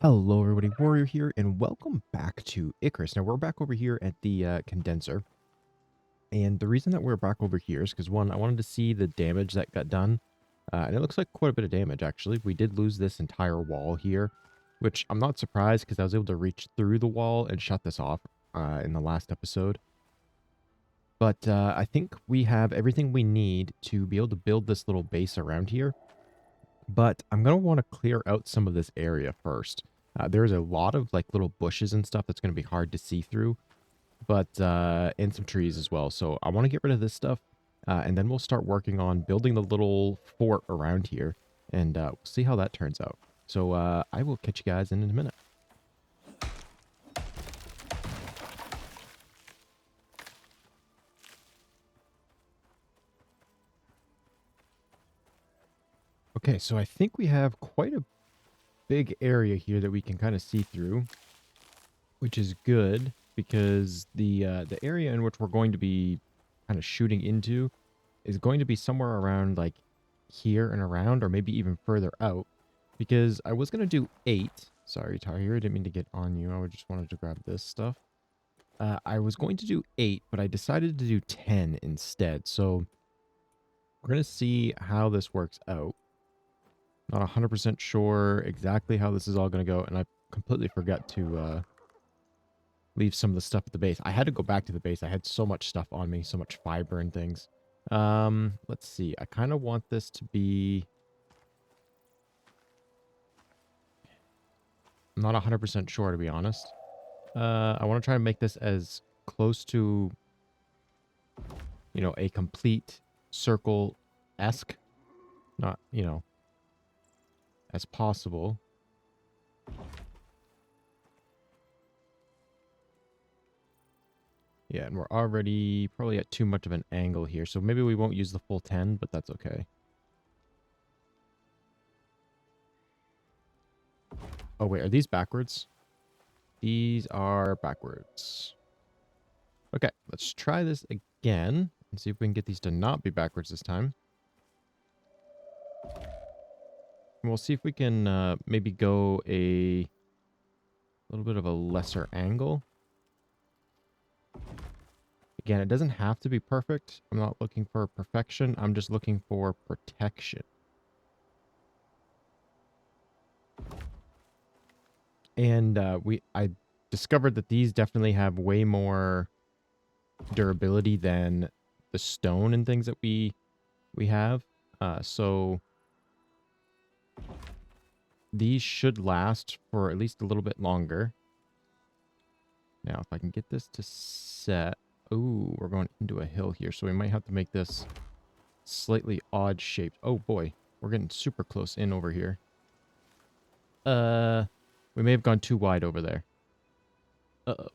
Hello everybody, Warrior here, and welcome back to Icarus. Now we're back over here at the condenser, and the reason that we're back over here is because one, I wanted to see the damage that got done, and it looks like quite a bit of damage actually. We did lose this entire wall here, which I'm not surprised because I was able to reach through the wall and shut this off in the last episode. But I think we have everything we need to be able to build this little base around here. But I'm going to want to clear out some of this area first. There's a lot of like little bushes and stuff that's going to be hard to see through, but and some trees as well. So I want to get rid of this stuff, and then we'll start working on building the little fort around here, and we'll see how that turns out. So I will catch you guys in a minute. Okay, so I think we have quite a big area here that we can kind of see through, which is good because the area in which we're going to be kind of shooting into is going to be somewhere around like here and around, or maybe even further out. Because I was gonna do 8. Sorry, Tahir, I didn't mean to get on you. I just wanted to grab this stuff. I was going to do 8, but I decided to do 10 instead. So we're gonna see how this works out. Not 100% sure exactly how this is all gonna go, and I completely forgot to leave some of the stuff at the base. I had to go back to the base. I had so much stuff on me, so much fiber and things. Let's see. I kind of want this to be... I'm not 100% sure, to be honest. I want to try and make this as close to, a complete circle-esque, not, as possible. Yeah, and we're already probably at too much of an angle here, so maybe we won't use the full 10, but that's okay. Oh, wait, are these backwards? These are backwards. Okay, let's try this again and see if we can get these to not be backwards this time. And we'll see if we can maybe go a little bit of a lesser angle. Again, it doesn't have to be perfect. I'm not looking for perfection. I'm just looking for protection. And I discovered that these definitely have way more durability than the stone and things that we have. So these should last for at least a little bit longer. Now, if I can get this to set... Ooh, we're going into a hill here, so we might have to make this slightly odd shaped. Oh boy, we're getting super close in over here. We may have gone too wide over there. Uh-oh.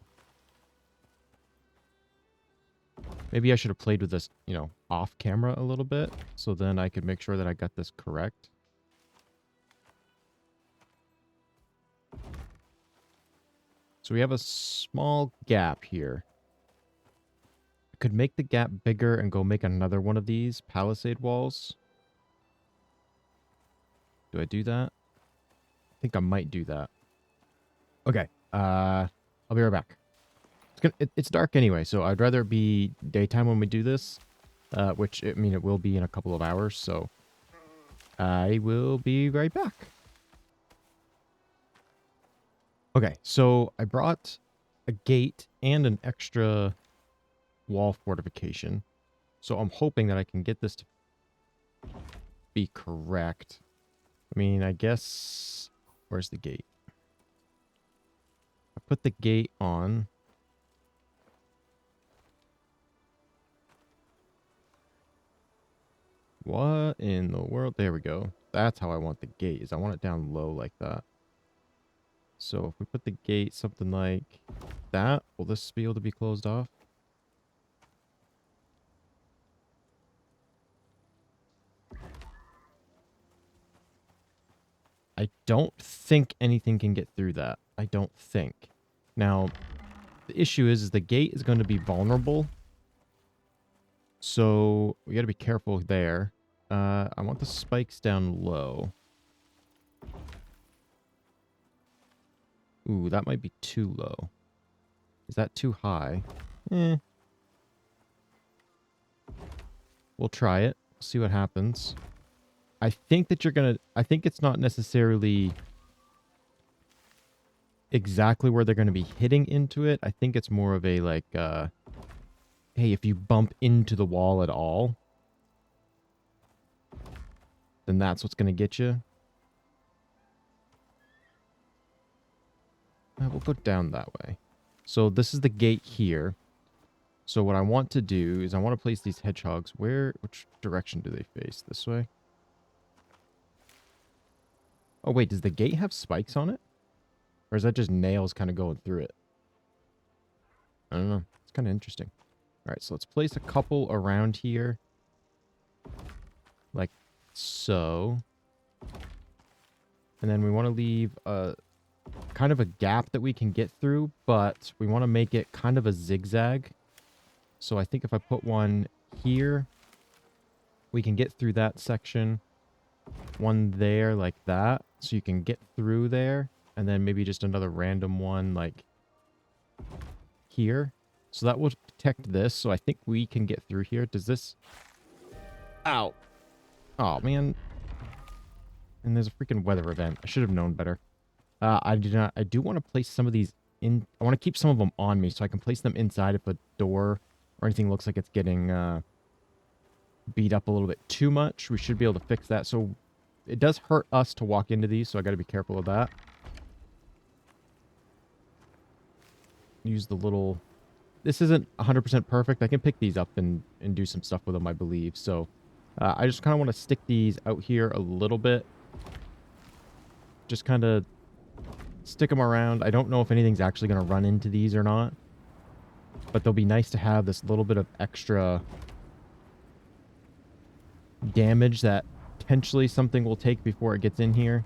Maybe I should have played with this, off camera a little bit, so then I could make sure that I got this correct. So we have a small gap here. I could make the gap bigger and go make another one of these palisade walls. Do I do that? I think I might do that. Okay. I'll be right back. It's dark anyway, so I'd rather it be daytime when we do this. Which, I mean, it will be in a couple of hours, so I will be right back. Okay, so I brought a gate and an extra wall fortification. So I'm hoping that I can get this to be correct. I mean, I guess... Where's the gate? I put the gate on. What in the world? There we go. That's how I want the gate, is I want it down low like that. So if we put the gate something like that, will this be able to be closed off? I don't think anything can get through that. I don't think. Now, the issue is the gate is going to be vulnerable. So we got to be careful there. I want the spikes down low. Ooh, that might be too low. Is that too high? Eh. We'll try it. See what happens. I think that you're gonna... I think it's not necessarily exactly where they're gonna be hitting into it. I think it's more of a, like, hey, if you bump into the wall at all, then that's what's gonna get you. We'll go down that way. So this is the gate here. So what I want to do is I want to place these hedgehogs. Which direction do they face? This way? Oh, wait, does the gate have spikes on it? Or is that just nails kind of going through it? I don't know. It's kind of interesting. All right, so let's place a couple around here. Like so. And then we want to leave a kind of a gap that we can get through, but we want to make it kind of a zigzag. So I think if I put one here, we can get through that section. One there like that, so you can get through there. And then maybe just another random one like here. So that will protect this. So I think we can get through here. Does this... Ow. Oh, man. And there's a freaking weather event. I should have known better. I do want to place some of these in... I want to keep some of them on me so I can place them inside if a door or anything looks like it's getting beat up a little bit too much. We should be able to fix that. So it does hurt us to walk into these, so I got to be careful of that. Use the little... This isn't 100% perfect. I can pick these up and do some stuff with them, I believe. So I just kind of want to stick these out here a little bit. Just kind of stick them around. I don't know if anything's actually going to run into these or not. But they'll be nice to have this little bit of extra damage that potentially something will take before it gets in here.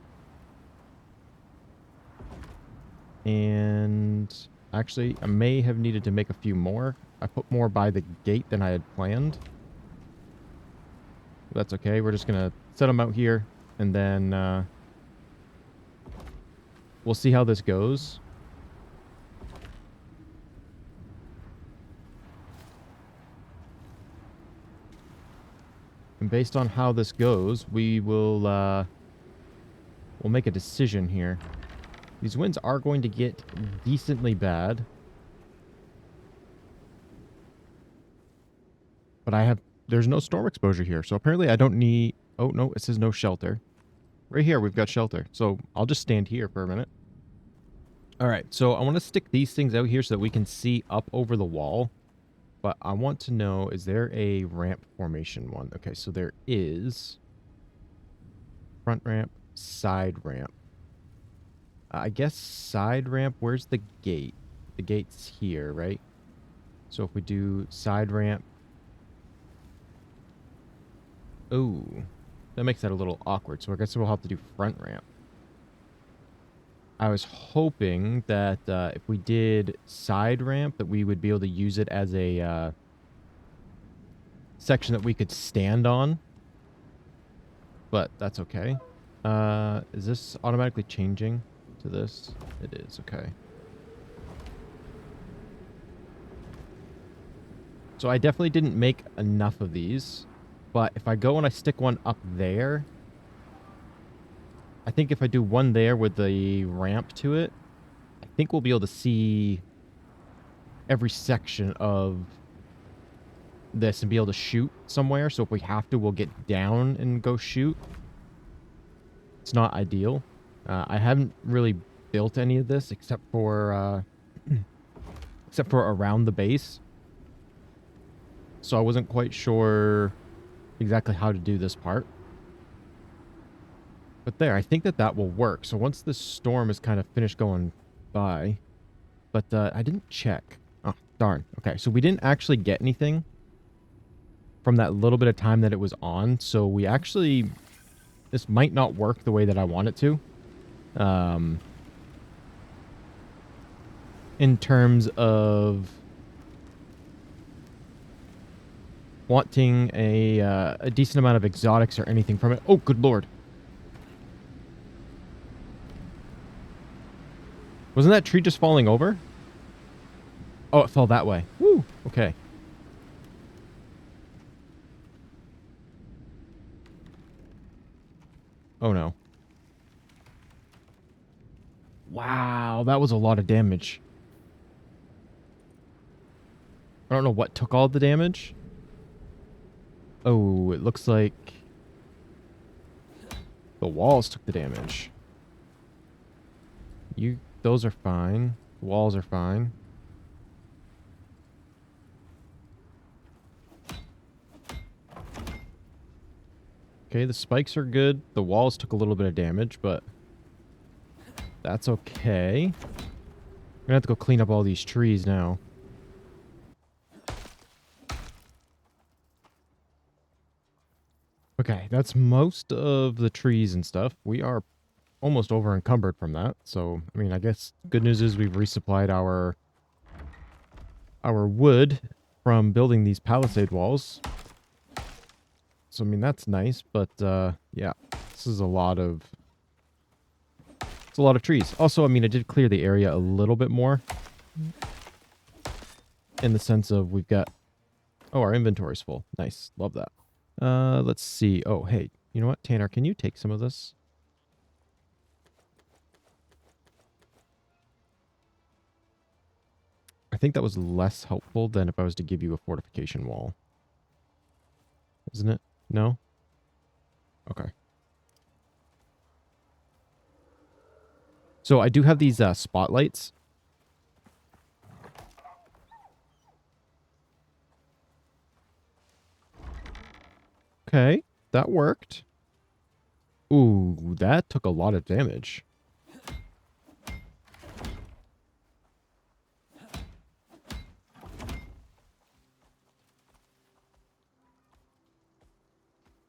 And actually, I may have needed to make a few more. I put more by the gate than I had planned. That's okay. We're just going to set them out here, and then we'll see how this goes. And based on how this goes, we will we'll make a decision here. These winds are going to get decently bad. But there's no storm exposure here. So apparently I don't need... Oh, no, it says no shelter. Right here, we've got shelter. So I'll just stand here for a minute. All right, so I want to stick these things out here so that we can see up over the wall. But I want to know, is there a ramp formation one? Okay, so there is. Front ramp, side ramp. I guess side ramp, where's the gate? The gate's here, right? So if we do side ramp. Oh, that makes that a little awkward. So I guess we'll have to do front ramp. I was hoping that if we did side ramp, that we would be able to use it as a section that we could stand on. But that's okay. Is this automatically changing to this? It is, okay. So I definitely didn't make enough of these. But if I go and I stick one up there, I think if I do one there with the ramp to it, I think we'll be able to see every section of this and be able to shoot somewhere. So if we have to, we'll get down and go shoot. It's not ideal. I haven't really built any of this except for around the base. So I wasn't quite sure exactly how to do this part. But there, I think that will work. So once this storm is kind of finished going by, but I didn't check. Oh, darn. Okay, so we didn't actually get anything from that little bit of time that it was on. So we actually, this might not work the way that I want it to. In terms of wanting a decent amount of exotics or anything from it. Oh, good lord. Wasn't that tree just falling over? Oh, it fell that way. Woo! Okay. Oh, no. Wow, that was a lot of damage. I don't know what took all the damage. Oh, it looks like the walls took the damage. Those are fine. The walls are fine. Okay, the spikes are good. The walls took a little bit of damage, but that's okay. I'm gonna have to go clean up all these trees now. Okay, that's most of the trees and stuff. We are almost over encumbered from that. So, I mean, I guess good news is we've resupplied our wood from building these palisade walls. So, I mean, that's nice, but yeah, this is a lot of trees. Also, I mean, I did clear the area a little bit more in the sense of we've got, oh, our inventory's full. Nice. Love that. Let's see. Oh, hey, you know what, Tanner, can you take some of this? I think that was less helpful than if I was to give you a fortification wall. Isn't it? No? Okay. So I do have these spotlights. Okay, that worked. Ooh, that took a lot of damage.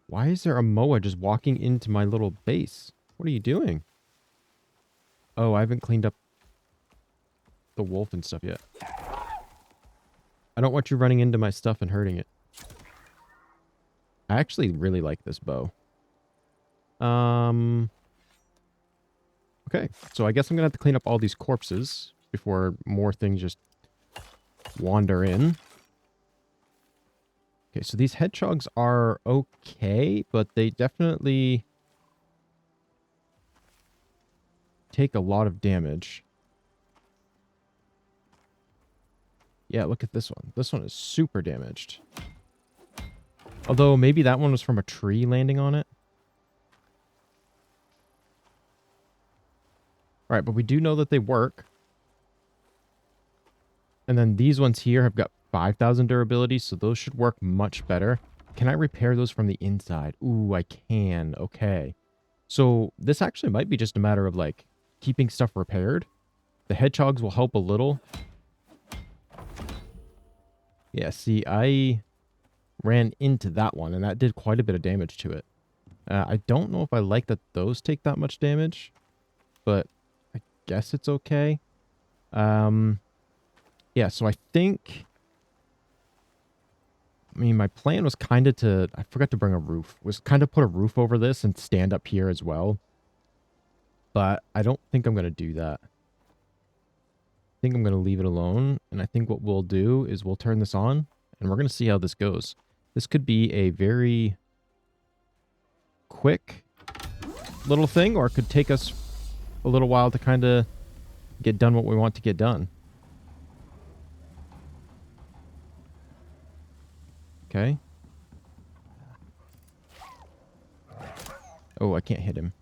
Why is there a Moa just walking into my little base? What are you doing? Oh, I haven't cleaned up the wolf and stuff yet. I don't want you running into my stuff and hurting it. I actually really like this bow. Okay, so I guess I'm gonna have to clean up all these corpses before more things just wander in. Okay, so these hedgehogs are okay, but they definitely take a lot of damage. Yeah, look at this one. This one is super damaged. Although maybe that one was from a tree landing on it. All right, but we do know that they work. And then these ones here have got 5,000 durability, so those should work much better. Can I repair those from the inside? Ooh, I can. Okay. So this actually might be just a matter of, like, keeping stuff repaired. The hedgehogs will help a little. Yeah, see, I ran into that one, and that did quite a bit of damage to it. I don't know if I like that those take that much damage, but I guess it's okay. Yeah, so I think... I mean, my plan was kind of to... I forgot to bring a roof. Was kind of put a roof over this and stand up here as well. But I don't think I'm going to do that. I think I'm going to leave it alone. And I think what we'll do is we'll turn this on, and we're going to see how this goes. This could be a very quick little thing, or it could take us a little while to kind of get done what we want to get done. Okay. Oh, I can't hit him.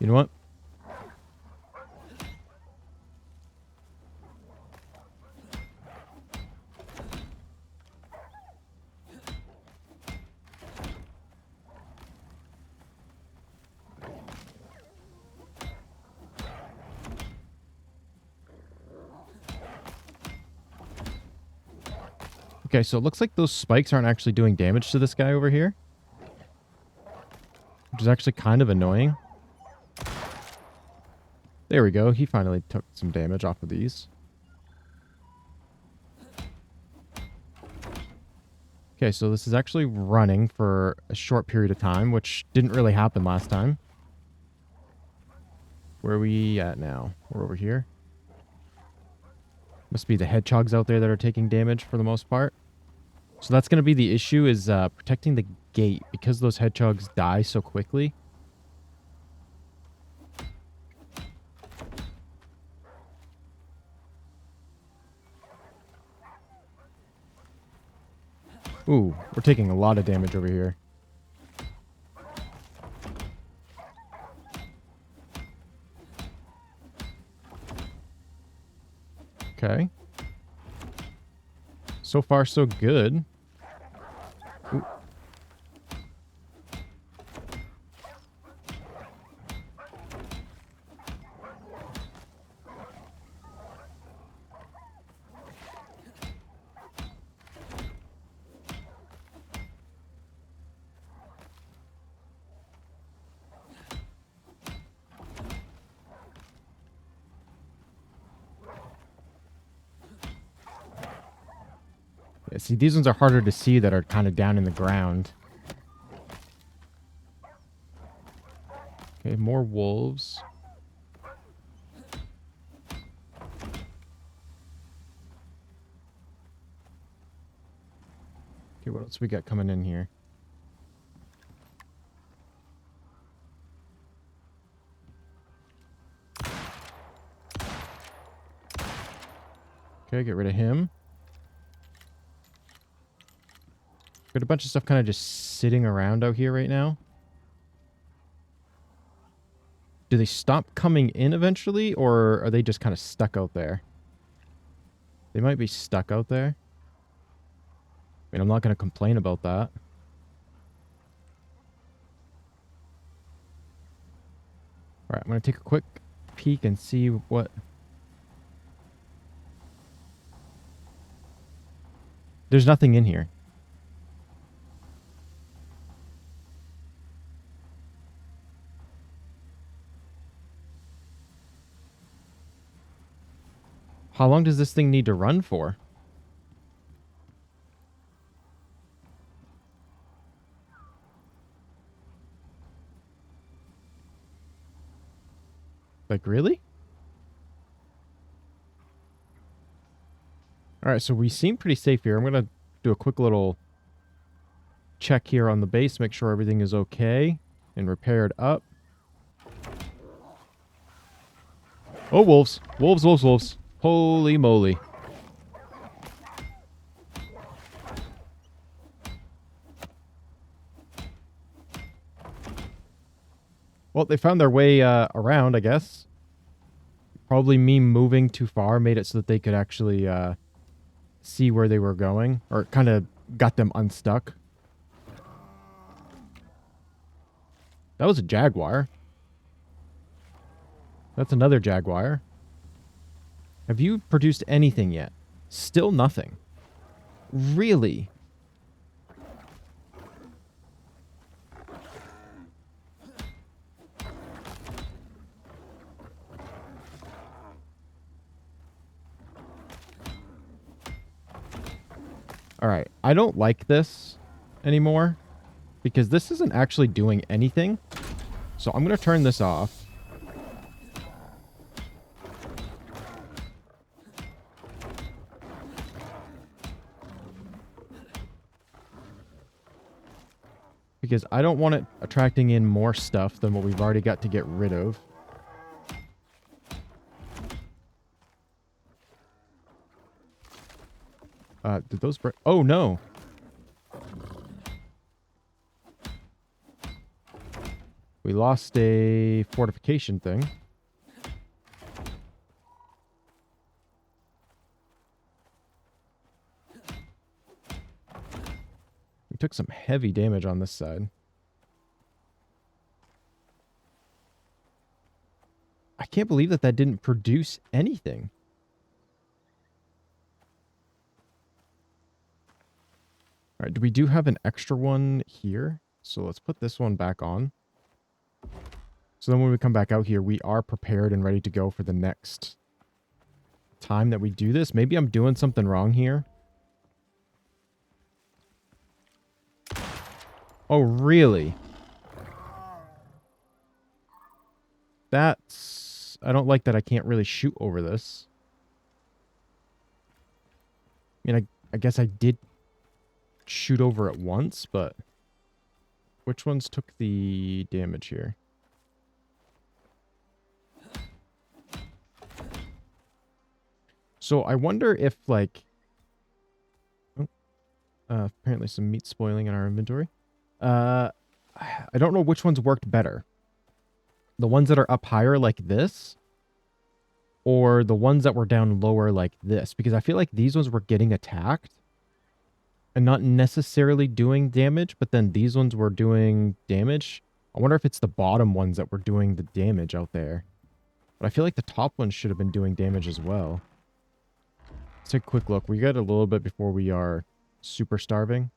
You know what? Okay, so it looks like those spikes aren't actually doing damage to this guy over here, which is actually kind of annoying. There we go. He finally took some damage off of these. Okay, so this is actually running for a short period of time, which didn't really happen last time. Where are we at now? We're over here. Must be the hedgehogs out there that are taking damage for the most part. So that's going to be the issue is protecting the gate because those hedgehogs die so quickly. Ooh, we're taking a lot of damage over here. Okay. So far, so good. Ooh. Yeah, see, these ones are harder to see that are kind of down in the ground. Okay, more wolves. Okay, what else we got coming in here? Okay, get rid of him. Got a bunch of stuff kind of just sitting around out here right now. Do they stop coming in eventually, or are they just kind of stuck out there? They might be stuck out there. I mean, I'm not going to complain about that. Alright, I'm going to take a quick peek and see what... There's nothing in here. How long does this thing need to run for? Like, really? Alright, so we seem pretty safe here. I'm going to do a quick little check here on the base, make sure everything is okay and repaired up. Oh, wolves. Wolves, wolves, wolves. Holy moly. Well, they found their way around, I guess. Probably me moving too far made it so that they could actually see where they were going. Or kind of got them unstuck. That was a jaguar. That's another jaguar. Have you produced anything yet? Still nothing. Really? Alright, I don't like this anymore because this isn't actually doing anything. So I'm going to turn this off. Because I don't want it attracting in more stuff than what we've already got to get rid of. Did those break? Oh, no. We lost a fortification thing. We took some heavy damage on this side. I can't believe that that didn't produce anything. All right, we do have an extra one here. So let's put this one back on. So then when we come back out here, we are prepared and ready to go for the next time that we do this. Maybe I'm doing something wrong here. Oh, really? That's... I don't like that I can't really shoot over this. I mean, I guess I did shoot over it once, but which ones took the damage here? So I wonder if, like... Oh, apparently some meat spoiling in our inventory. I don't know which ones worked better. The ones that are up higher like this, or the ones that were down lower like this. Because I feel like these ones were getting attacked and not necessarily doing damage, but then these ones were doing damage. I wonder if it's the bottom ones that were doing the damage out there. But I feel like the top ones should have been doing damage as well. Let's take a quick look. We got a little bit before we are super starving.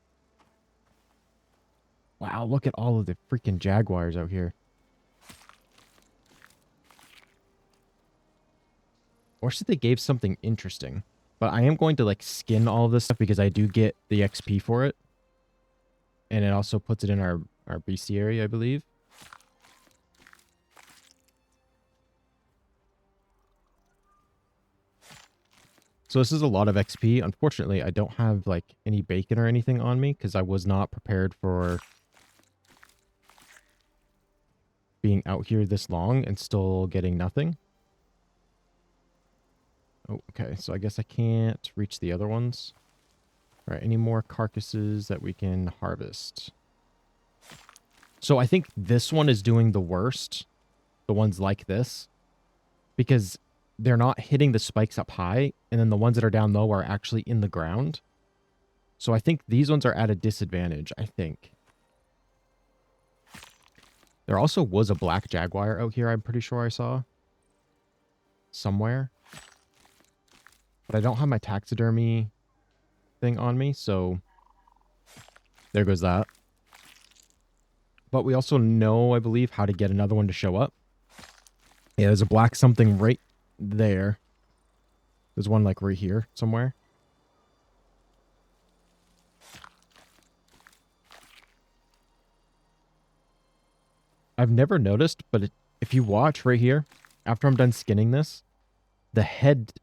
Wow, look at all of the freaking jaguars out here. I wish that they gave something interesting. But I am going to, like, skin all of this stuff because I do get the XP for it. And it also puts it in our BC area, I believe. So this is a lot of XP. Unfortunately, I don't have, like, any bacon or anything on me because I was not prepared for being out here this long and still getting nothing. Oh, okay. So I guess I can't reach the other ones. All right. Any more carcasses that we can harvest? So I think this one is doing the worst. The ones like this. Because they're not hitting the spikes up high. And then the ones that are down low are actually in the ground. So I think these ones are at a disadvantage, I think. There also was a black jaguar out here, I'm pretty sure I saw. Somewhere. But I don't have my taxidermy thing on me, so there goes that. But we also know, I believe, how to get another one to show up. Yeah, there's a black something right there. There's one, like, right here somewhere. I've never noticed, but if you watch right here, after I'm done skinning this, the head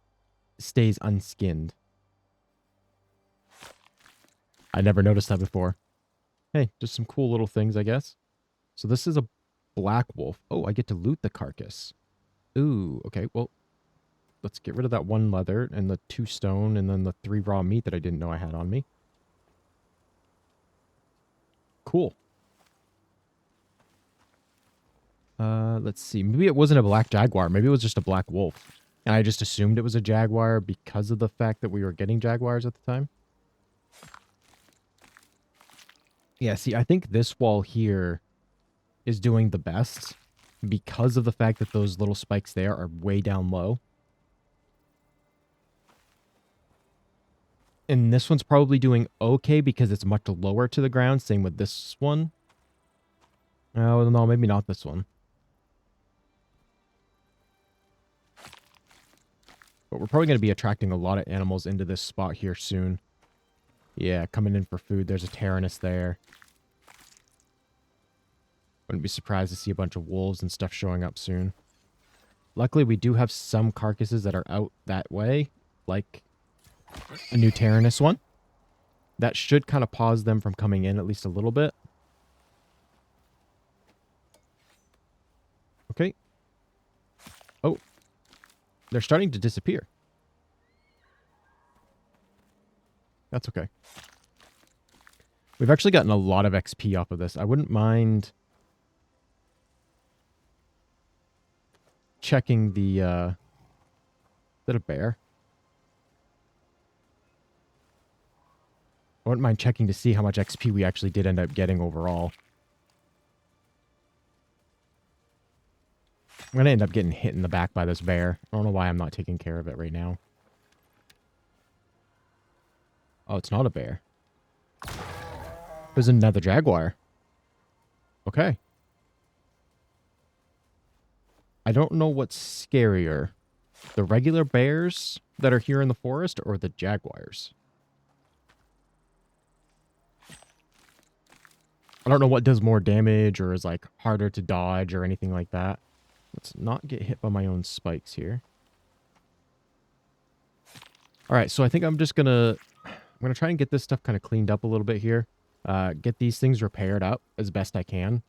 stays unskinned. I never noticed that before. Hey, just some cool little things, I guess. So this is a black wolf. Oh, I get to loot the carcass. Ooh, okay, well, let's get rid of that one leather and the 2 stone and then the 3 raw meat that I didn't know I had on me. Cool. Let's see. Maybe it wasn't a black jaguar. Maybe it was just a black wolf. And I just assumed it was a jaguar because of the fact that we were getting jaguars at the time. Yeah, see, I think this wall here is doing the best because of the fact that those little spikes there are way down low. And this one's probably doing okay because it's much lower to the ground. Same with this one. Oh, no, maybe not this one. But we're probably going to be attracting a lot of animals into this spot here soon. Yeah, coming in for food. There's a Tyrannus there. Wouldn't be surprised to see a bunch of wolves and stuff showing up soon. Luckily, we do have some carcasses that are out that way, like a new Tyrannus one. That should kind of pause them from coming in at least a little bit. Okay. Oh. They're starting to disappear. That's okay. We've actually gotten a lot of XP off of this. I wouldn't mind checking the, is that a bear? I wouldn't mind checking to see how much XP we actually did end up getting overall. I'm going to end up getting hit in the back by this bear. I don't know why I'm not taking care of it right now. Oh, it's not a bear. There's another jaguar. Okay. I don't know what's scarier. The regular bears that are here in the forest or the jaguars. I don't know what does more damage or is like harder to dodge or anything like that. Let's not get hit by my own spikes here. All right, so I think I'm just going to I'm going to try and get this stuff kind of cleaned up a little bit here. Get these things repaired up as best I can.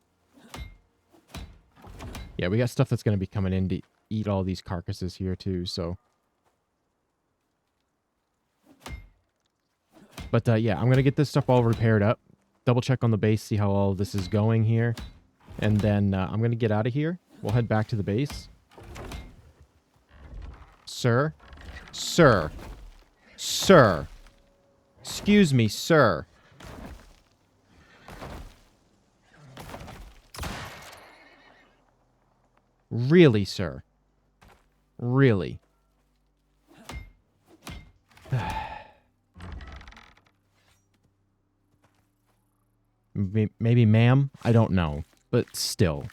Yeah, we got stuff that's going to be coming in to eat all these carcasses here too, so. But yeah, I'm going to get this stuff all repaired up. Double check on the base, see how all this is going here. And then I'm going to get out of here. We'll head back to the base. Sir? Sir? Sir? Excuse me, sir. Really, sir? Really? Maybe ma'am? I don't know. But still.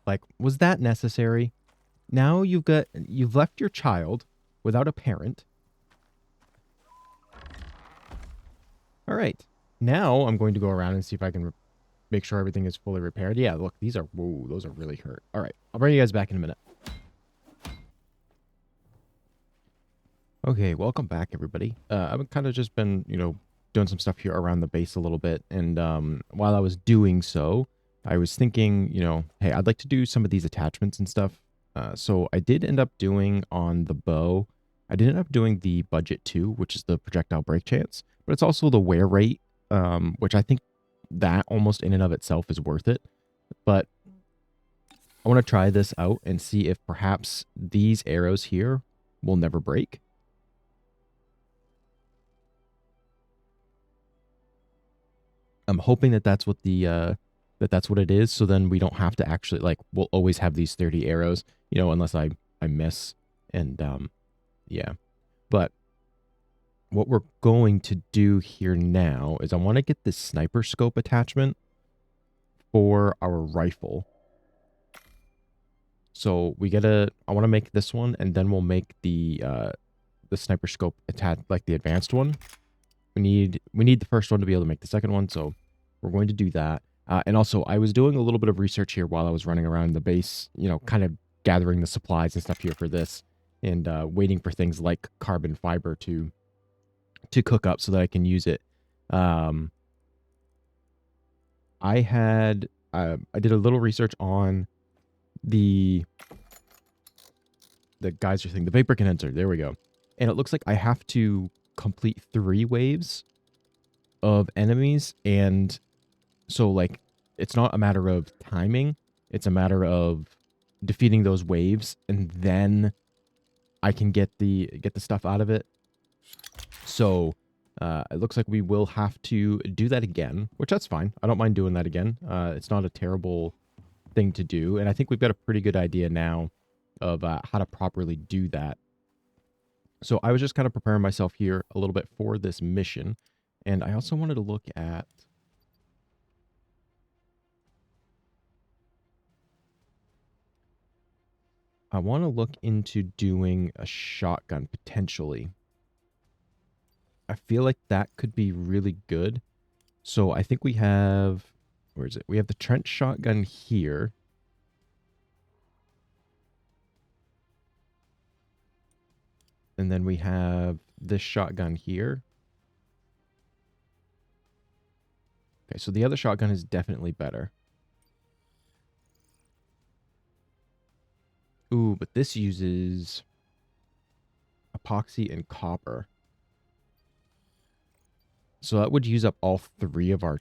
Like, was that necessary? Now you've left your child without a parent. All right. Now I'm going to go around and see if I can make sure everything is fully repaired. Yeah, look, these are, whoa, those are really hurt. All right. I'll bring you guys back in a minute. Okay, welcome back, everybody. I've kind of just been, doing some stuff here around the base a little bit. And while I was doing so, I was thinking, hey, I'd like to do some of these attachments and stuff. So I did end up doing on the bow, I did end up doing the budget 2, which is the projectile break chance, but it's also the wear rate, which I think that almost in and of itself is worth it. But I want to try this out and see if perhaps these arrows here will never break. I'm hoping that that's what that's what it is. So then we don't have to actually, like, we'll always have these 30 arrows, unless I miss. And yeah. But what we're going to do here now is I want to get this sniper scope attachment for our rifle. So I want to make this one, and then we'll make the sniper scope attach, like the advanced one. We need the first one to be able to make the second one, so we're going to do that. And also, I was doing a little bit of research here while I was running around the base, kind of gathering the supplies and stuff here for this, and waiting for things like carbon fiber to cook up so that I can use it. I did a little research on the geyser thing, the vapor condenser. There we go. And it looks like I have to complete 3 waves of enemies, and so like it's not a matter of timing, it's a matter of defeating those waves, and then I can get the stuff out of it. So it looks like we will have to do that again, which that's fine. I don't mind doing that again. It's not a terrible thing to do, and I think we've got a pretty good idea now of how to properly do that. So I was just kind of preparing myself here a little bit for this mission. And I also wanted to look at... I want to look into doing a shotgun, potentially. I feel like that could be really good. So I think we have... Where is it? We have the trench shotgun here. And then we have this shotgun here. Okay, so the other shotgun is definitely better. Ooh, but this uses epoxy and copper. So that would use up all 3 of our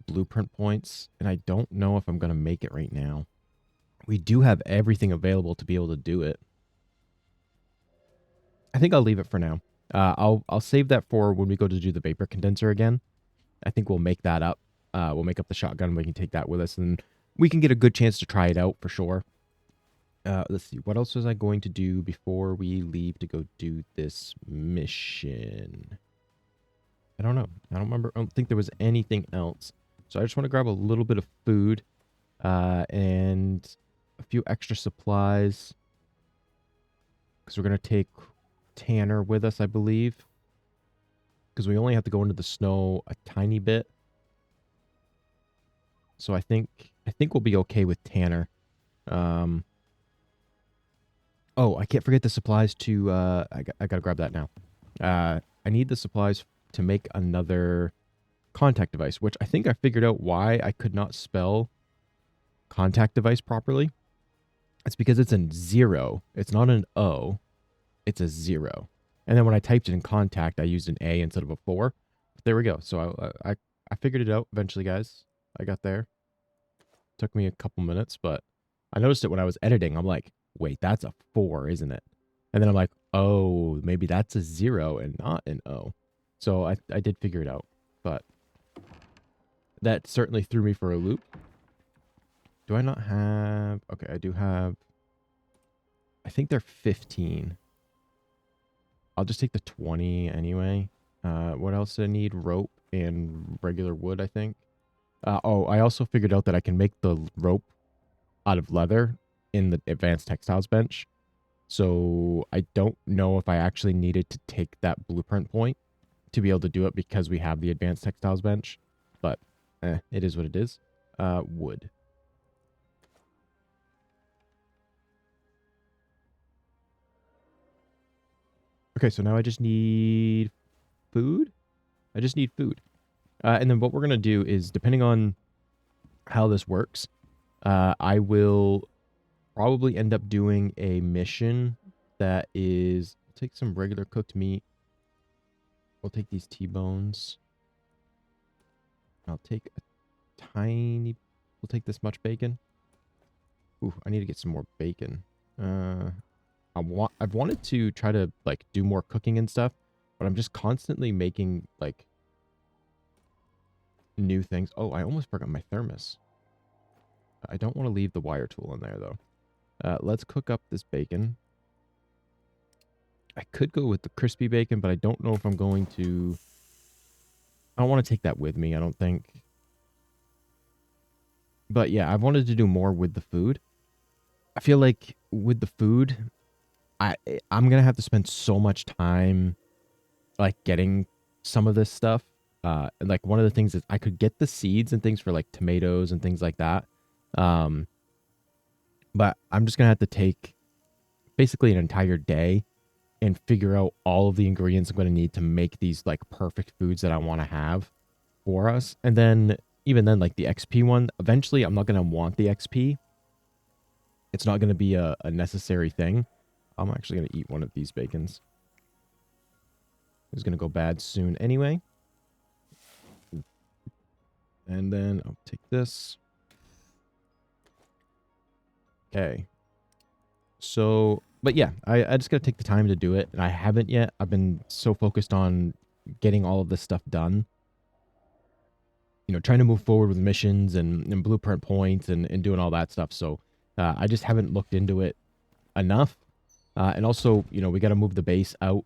blueprint points, and I don't know if I'm going to make it right now. We do have everything available to be able to do it. I think I'll leave it for now. I'll save that for when we go to do the vapor condenser again. I think we'll make that up. We'll make up the shotgun. We can take that with us, and we can get a good chance to try it out for sure. Let's see. What else was I going to do before we leave to go do this mission? I don't know. I don't remember. I don't think there was anything else. So I just want to grab a little bit of food and a few extra supplies, because we're going to take Tanner with us, I believe, because we only have to go into the snow a tiny bit. So I think we'll be okay with Tanner. Oh, I can't forget the supplies to I gotta grab that now. I need the supplies to make another contact device, which I think I figured out why I could not spell contact device properly. It's because it's a 0. It's not an O. It's a 0. And then when I typed it in contact, I used an A instead of a 4. But there we go. So I figured it out eventually, guys. I got there. Took me a couple minutes, but I noticed it when I was editing. I'm like, wait, that's a 4, isn't it? And then I'm like, oh, maybe that's a 0 and not an O. So I did figure it out, but that certainly threw me for a loop. Do I not have... Okay, I do have... I think they're 15. I'll just take the 20 anyway. What else do I need? Rope and regular wood, I think. Oh, I also figured out that I can make the rope out of leather in the advanced textiles bench. So I don't know if I actually needed to take that blueprint point to be able to do it because we have the advanced textiles bench. But it is what it is. Wood. Okay, so now I just need food. I just need food. And then what we're going to do is, depending on how this works, I will probably end up doing a mission that is... Take some regular cooked meat. We'll take these T-bones. I'll take a tiny... We'll take this much bacon. Ooh, I need to get some more bacon. I've wanted to try to, like, do more cooking and stuff, but I'm just constantly making, like, new things. Oh, I almost forgot my thermos. I don't want to leave the wire tool in there, though. Let's cook up this bacon. I could go with the crispy bacon, but I don't know if I'm going to... I don't want to take that with me, I don't think. But yeah, I've wanted to do more with the food. I feel like with the food, I'm going to have to spend so much time, like, getting some of this stuff. And like, one of the things is I could get the seeds and things for, like, tomatoes and things like that. But I'm just going to have to take basically an entire day and figure out all of the ingredients I'm going to need to make these, like, perfect foods that I want to have for us. And then, even then, like, the XP one, eventually I'm not going to want the XP. It's not going to be a necessary thing. I'm actually going to eat one of these bacons. It's going to go bad soon anyway. And then I'll take this. Okay. So, but yeah, I just got to take the time to do it. And I haven't yet. I've been so focused on getting all of this stuff done. You know, trying to move forward with missions and blueprint points and doing all that stuff. So I just haven't looked into it enough. And also, you know, we got to move the base out.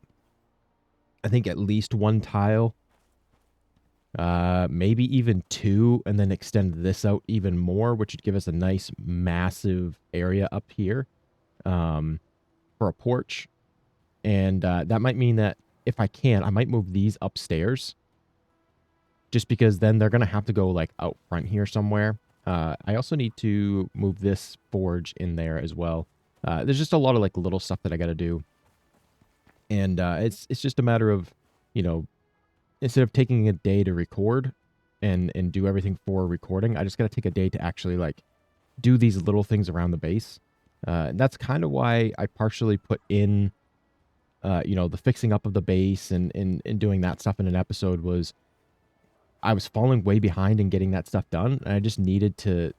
I think at least one tile. Maybe even 2, and then extend this out even more, which would give us a nice massive area up here for a porch. And that might mean that if I can, I might move these upstairs, just because then they're going to have to go, like, out front here somewhere. I also need to move this forge in there as well. There's just a lot of, like, little stuff that I got to do. And it's just a matter of, you know, instead of taking a day to record and do everything for recording, I just got to take a day to actually, like, do these little things around the base. And that's kind of why I partially put in, you know, the fixing up of the base and doing that stuff in an episode. Was I was falling way behind in getting that stuff done, and I just needed to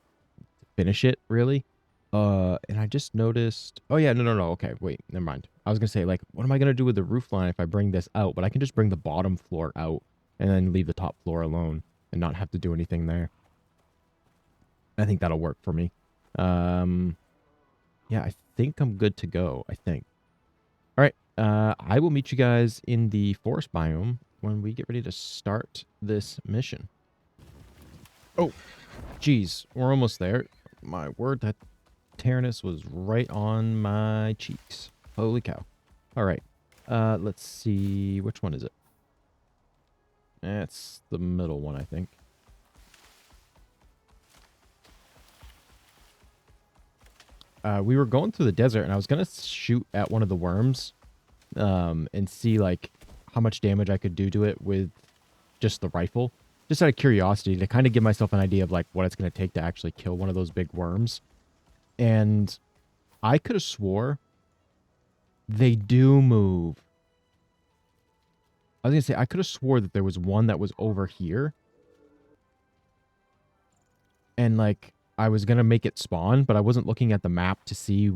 finish it, really. And I just noticed... Oh, yeah, no. Okay, wait, never mind. I was going to say, like, what am I going to do with the roof line if I bring this out? But I can just bring the bottom floor out and then leave the top floor alone and not have to do anything there. I think that'll work for me. Yeah, I think I'm good to go, I think. All right, I will meet you guys in the forest biome when we get ready to start this mission. Oh, geez, we're almost there. My word, that Tyrannus was right on my cheeks. Holy cow. All right. Let's see. Which one is it? It's the middle one, I think. We were going through the desert, and I was going to shoot at one of the worms and see, like, how much damage I could do to it with just the rifle. Just out of curiosity to kind of give myself an idea of like what it's going to take to actually kill one of those big worms. And I could have swore they do move. I was going to say, I could have swore that there was one that was over here. And like, I was going to make it spawn, but I wasn't looking at the map to see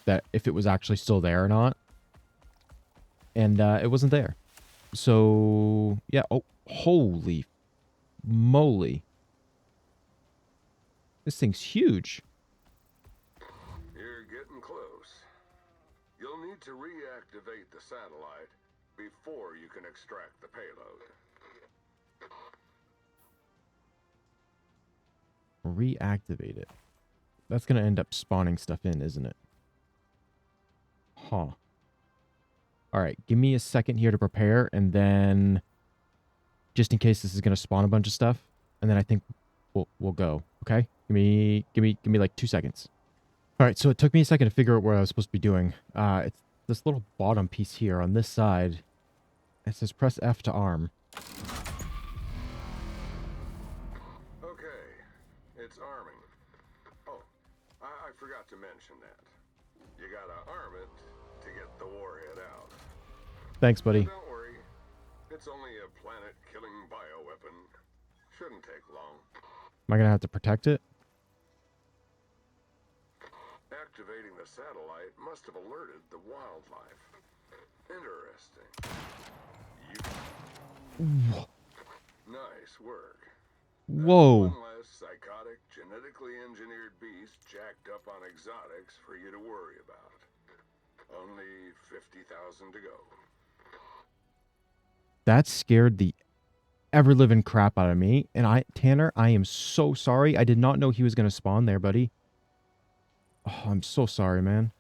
that if it was actually still there or not. And it wasn't there. So, yeah. Oh, holy moly. This thing's huge. You're getting close. You'll need to reactivate the satellite before you can extract the payload. Reactivate it. That's going to end up spawning stuff in, isn't it? Huh. All right, give me a second here to prepare, and then just in case this is going to spawn a bunch of stuff, and then I think we'll go. Okay, give me like 2 seconds. All right, so it took me a second to figure out what I was supposed to be doing. It's this little bottom piece here on this side. It says press F to arm. Okay, it's arming. Oh, I forgot to mention that. You gotta arm it to get the warhead out. Thanks, buddy. But don't worry, it's only a planet-killing bioweapon. Shouldn't take long. Am I going to have to protect it? Activating the satellite must have alerted the wildlife. Interesting. Nice work. Whoa. One less psychotic, genetically engineered beast jacked up on exotics for you to worry about. Only 50,000 to go. That scared the ever-living crap out of me. And Tanner, I am so sorry. I did not know he was going to spawn there, buddy. Oh, I'm so sorry, man.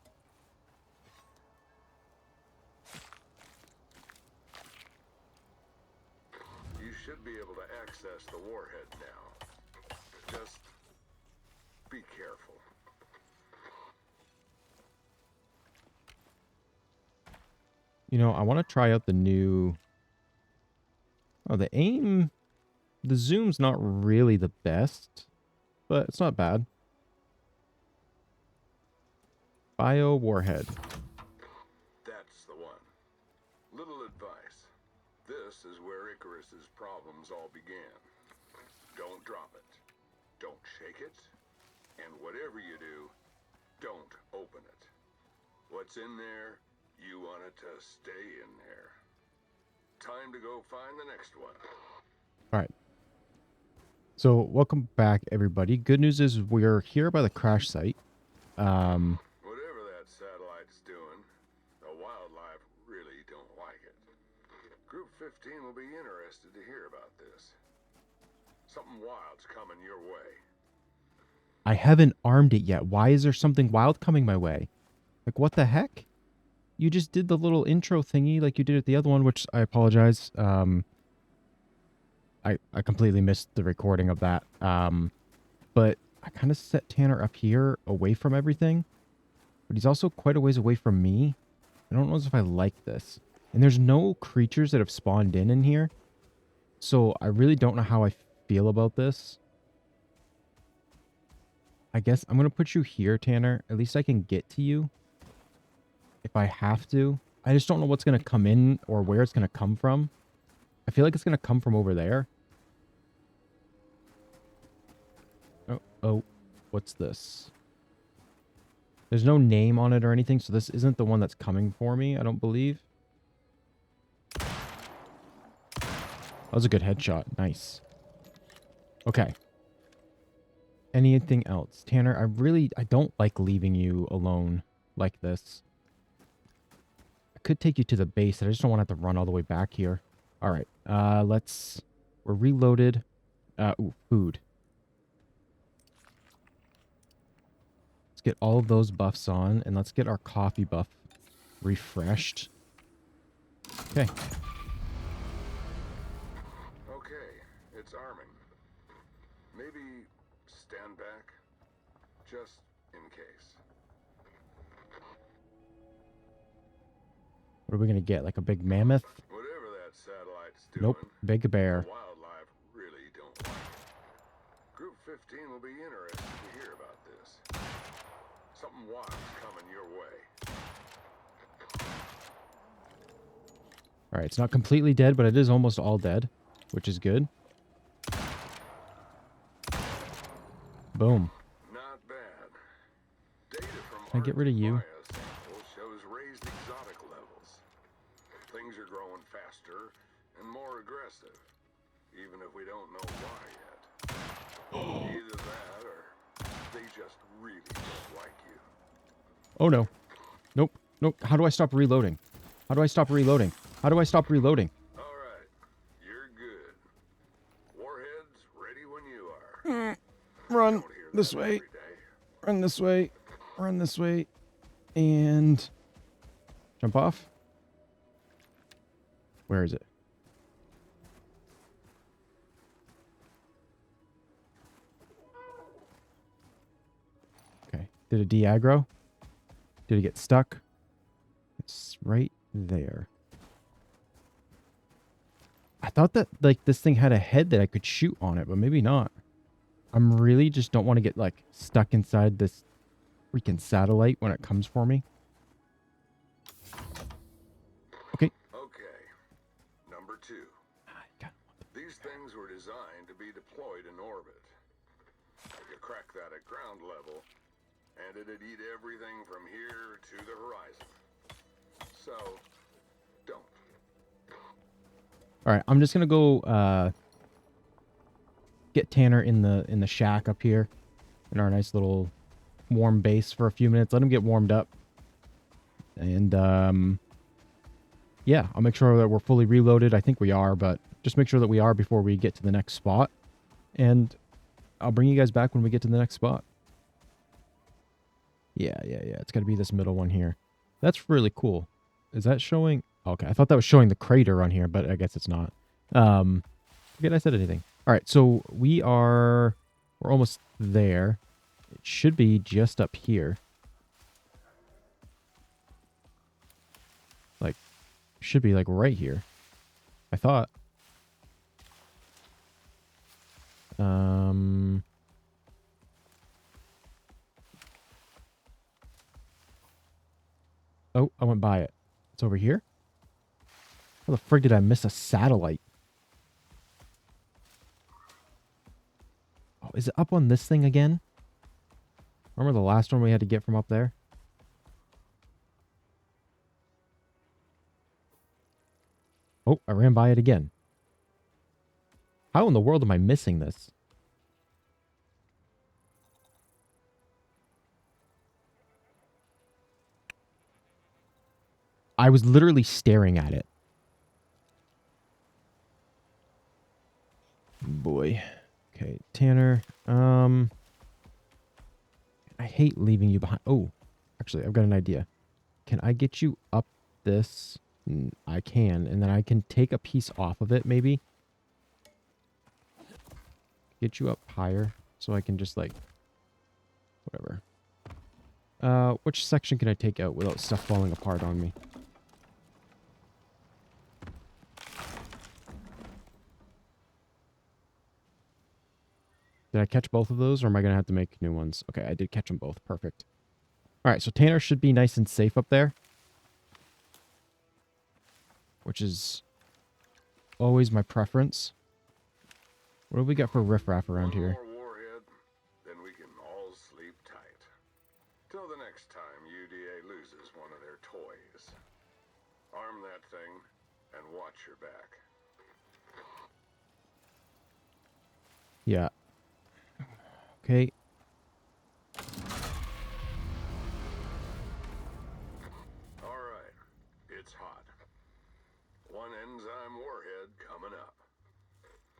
You should be able to access the warhead now. Just be careful. You know, I want to try out the new... Oh, the aim... The zoom's not really the best, but it's not bad. Bio warhead. That's the one. Little advice. This is where Icarus's problems all began. Don't drop it. Don't shake it. And whatever you do, don't open it. What's in there, you want it to stay in there. Time to go find the next one. All right. So, welcome back, everybody. Good news is we're here by the crash site. Whatever that satellite's doing, the wildlife really don't like it. Group 15 will be interested to hear about this. Something wild's coming your way. I haven't armed it yet. Why is there something wild coming my way? Like, what the heck? You just did the little intro thingy like you did at the other one, which I apologize. I completely missed the recording of that. But I kind of set Tanner up here away from everything. But he's also quite a ways away from me. I don't know if I like this. And there's no creatures that have spawned in here. So I really don't know how I feel about this. I guess I'm going to put you here, Tanner. At least I can get to you. If I have to. I just don't know what's going to come in or where it's going to come from. I feel like it's going to come from over there. Oh, what's this? There's no name on it or anything, so this isn't the one that's coming for me, I don't believe. That was a good headshot. Nice. Okay. Anything else? Tanner, I don't like leaving you alone like this. I could take you to the base. I just don't want to have to run all the way back here. All right. We're reloaded. Ooh, food. Let's get all of those buffs on, and let's get our coffee buff refreshed. Okay. Okay, it's arming. Maybe stand back, just in case. What are we going to get? Like a big mammoth? Whatever that Nope. doing. Big bear. The wildlife really don't like it. Group 15 will be interested to hear about this. Something wild's coming your way. Alright, it's not completely dead, but it is almost all dead, which is good. Boom. Not bad. Data from Can I get rid of you? sample shows raised exotic levels. Things are growing faster and more aggressive, even if we don't know why yet. Either that or they just really don't like you. Oh no. Nope. Nope. How do I stop reloading? How do I stop reloading? How do I stop reloading? All right, you're good. Warheads ready when you are. Run Don't hear this that way. every day. Run this way. Run this way. And jump off. Where is it? Okay. Did it de-aggro? Did it get stuck? It's right there. I thought that like this thing had a head that I could shoot on it, but maybe not. I'm really just don't want to get like stuck inside this freaking satellite when it comes for me. Okay. Okay, number 2. These things were designed to be deployed in orbit. You crack that at ground level, and it'd eat everything from here to the horizon. So, don't. All right, I'm just gonna go get Tanner in the shack up here, in our nice little warm base for a few minutes. Let him get warmed up, and yeah, I'll make sure that we're fully reloaded. I think we are, but just make sure that we are before we get to the next spot, and I'll bring you guys back when we get to the next spot. Yeah. It's got to be this middle one here. That's really cool. Is that showing? Okay, I thought that was showing the crater on here, but I guess it's not. Forget I said anything. All right, so we're almost there. It should be just up here. Like, should be like right here. I thought. Oh, I went by it. It's over here. How the frig did I miss a satellite? Oh, is it up on this thing again? Remember the last one we had to get from up there? Oh, I ran by it again. How in the world am I missing this? I was literally staring at it. Boy. Okay, Tanner. I hate leaving you behind. Oh, actually, I've got an idea. Can I get you up this? I can, and then I can take a piece off of it, maybe. Get you up higher, so I can just, like, whatever. Which section can I take out without stuff falling apart on me? Did I catch both of those, or am I going to have to make new ones? Okay, I did catch them both. Perfect. All right, so Tanner should be nice and safe up there, which is always my preference. What do we got for riffraff around here? One more warhead, then we can all sleep tight. Till the next time UDA loses one of their toys. Arm that thing and watch your back. Yeah. Okay. All right, it's hot. One enzyme warhead coming up.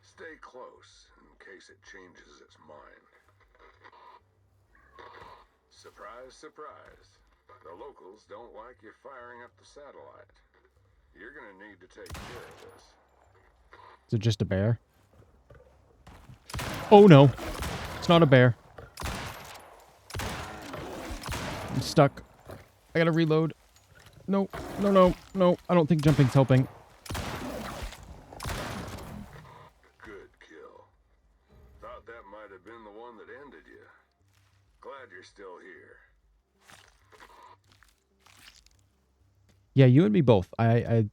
Stay close in case it changes its mind. Surprise, surprise. The locals don't like you firing up the satellite. You're gonna need to take care of this. Is it just a bear? Oh no. It's not a bear. I'm stuck. I gotta reload. No. I don't think jumping's helping. Yeah, you and me both. I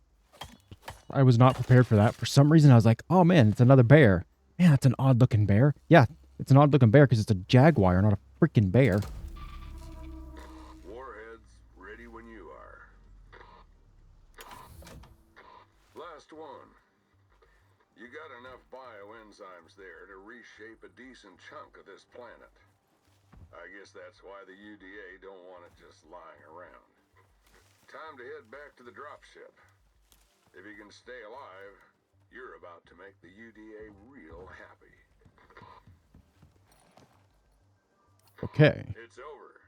was not prepared for that. For some reason, I was like, oh man, it's another bear. Man, that's an odd looking bear. Yeah, it's an odd looking bear because it's a jaguar, not a freaking bear. Warheads, ready when you are. Last one. You got enough bioenzymes there to reshape a decent chunk of this planet. I guess that's why the UDA don't want it just lying around. Time to head back to the dropship. If you can stay alive, you're about to make the UDA real happy. Okay. It's over.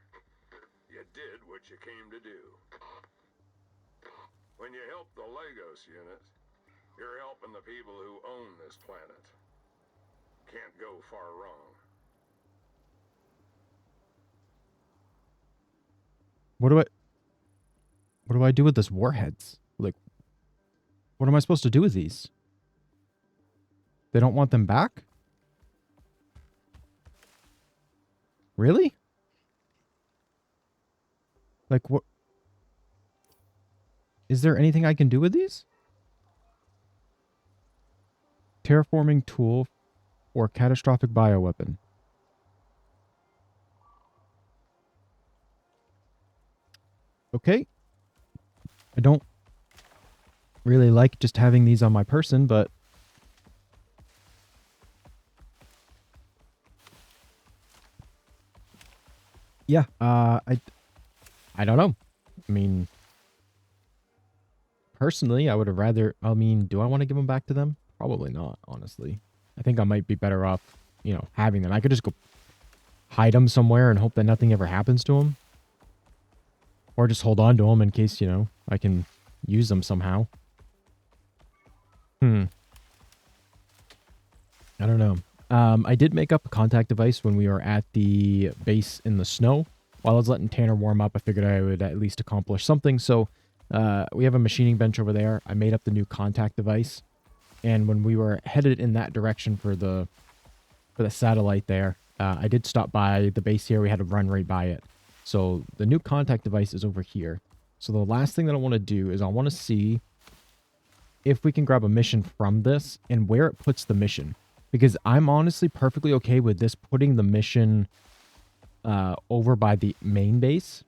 You did what you came to do. When you help the Lagos unit, you're helping the people who own this planet. Can't go far wrong. What do I what do I do with this warheads? Like, what am I supposed to do with these? They don't want them back? Really? Like, what? Is there anything I can do with these? Terraforming tool or catastrophic bioweapon. Okay. I don't really like just having these on my person, but yeah, I don't know. I mean, personally, I would have rather. I mean, do I want to give them back to them? Probably not, honestly. I think I might be better off, having them. I could just go hide them somewhere and hope that nothing ever happens to them, or just hold on to them in case I can use them somehow. Hmm. I don't know. I did make up a contact device when we were at the base in the snow. While I was letting Tanner warm up, I figured I would at least accomplish something. So we have a machining bench over there. I made up the new contact device, and when we were headed in that direction for the satellite there, I did stop by the base here. We had to run right by it. So the new contact device is over here. So the last thing that I want to do is I want to see if we can grab a mission from this and where it puts the mission. Because I'm honestly perfectly okay with this putting the mission over by the main base.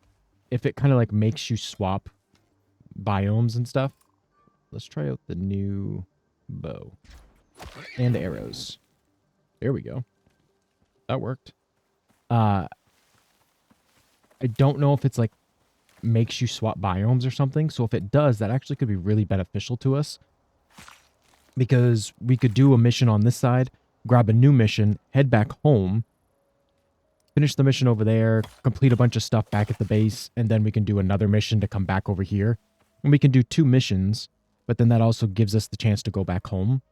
If it kind of like makes you swap biomes and stuff. Let's try out the new bow and arrows. There we go. That worked. I don't know if it's like makes you swap biomes or something. So if it does, that actually could be really beneficial to us, because we could do a mission on this side, grab a new mission, head back home, finish the mission over there, complete a bunch of stuff back at the base, and then we can do another mission to come back over here. And we can do 2 missions, but then that also gives us the chance to go back home.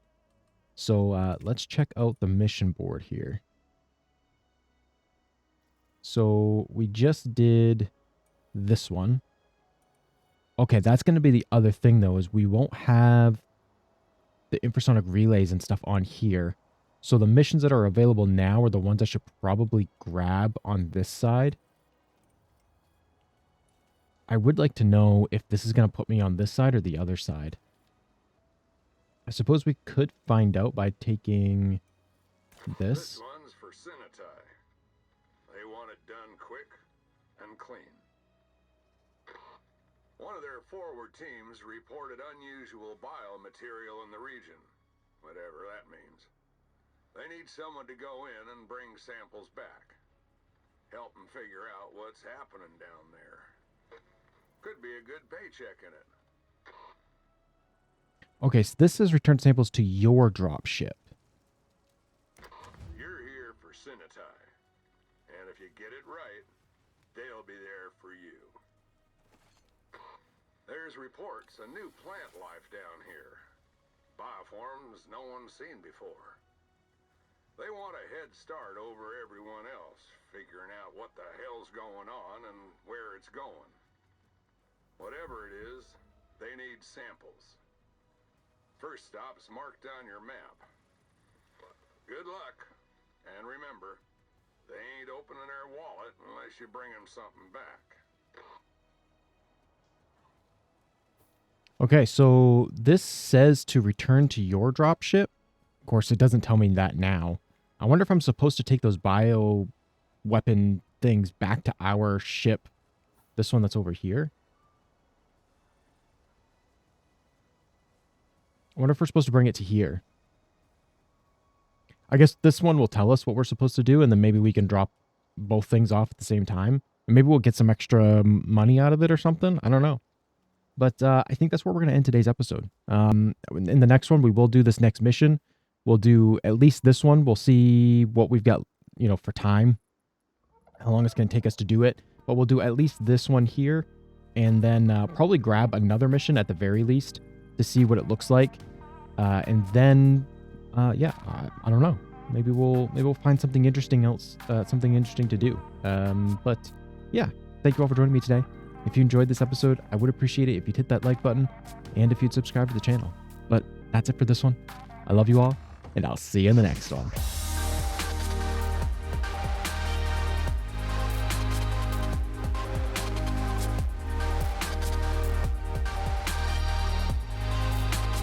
So let's check out the mission board here. So we just did this one. Okay, that's going to be the other thing, though, is we won't have the infrasonic relays and stuff on here. So the missions that are available now are the ones I should probably grab on this side. I would like to know if this is going to put me on this side or the other side. I suppose we could find out by taking This this. one's for Sinitai. They want it done quick and clean. One of their forward teams reported unusual biomaterial in the region, whatever that means. They need someone to go in and bring samples back. Help them figure out what's happening down there. Could be a good paycheck in it. Okay, so this says return samples to your drop ship. You're here for Sinitai, and if you get it right, they'll be there for you. There's reports of new plant life down here. Bioforms no one's seen before. They want a head start over everyone else, figuring out what the hell's going on and where it's going. Whatever it is, they need samples. First stop's marked on your map. Good luck, and remember, they ain't opening their wallet unless you bring them something back. Okay, so this says to return to your dropship. Of course, it doesn't tell me that now. I wonder if I'm supposed to take those bio weapon things back to our ship. This one that's over here. I wonder if we're supposed to bring it to here. I guess this one will tell us what we're supposed to do, and then maybe we can drop both things off at the same time. And maybe we'll get some extra money out of it or something. I don't know. But I think that's where we're going to end today's episode. In the next one, we will do this next mission. We'll do at least this one. We'll see what we've got, for time, how long it's going to take us to do it. But we'll do at least this one here, and then probably grab another mission at the very least to see what it looks like. And then, I don't know. Maybe we'll find something interesting else, something interesting to do. But yeah, thank you all for joining me today. If you enjoyed this episode, I would appreciate it if you'd hit that like button and if you'd subscribe to the channel. But that's it for this one. I love you all, and I'll see you in the next one.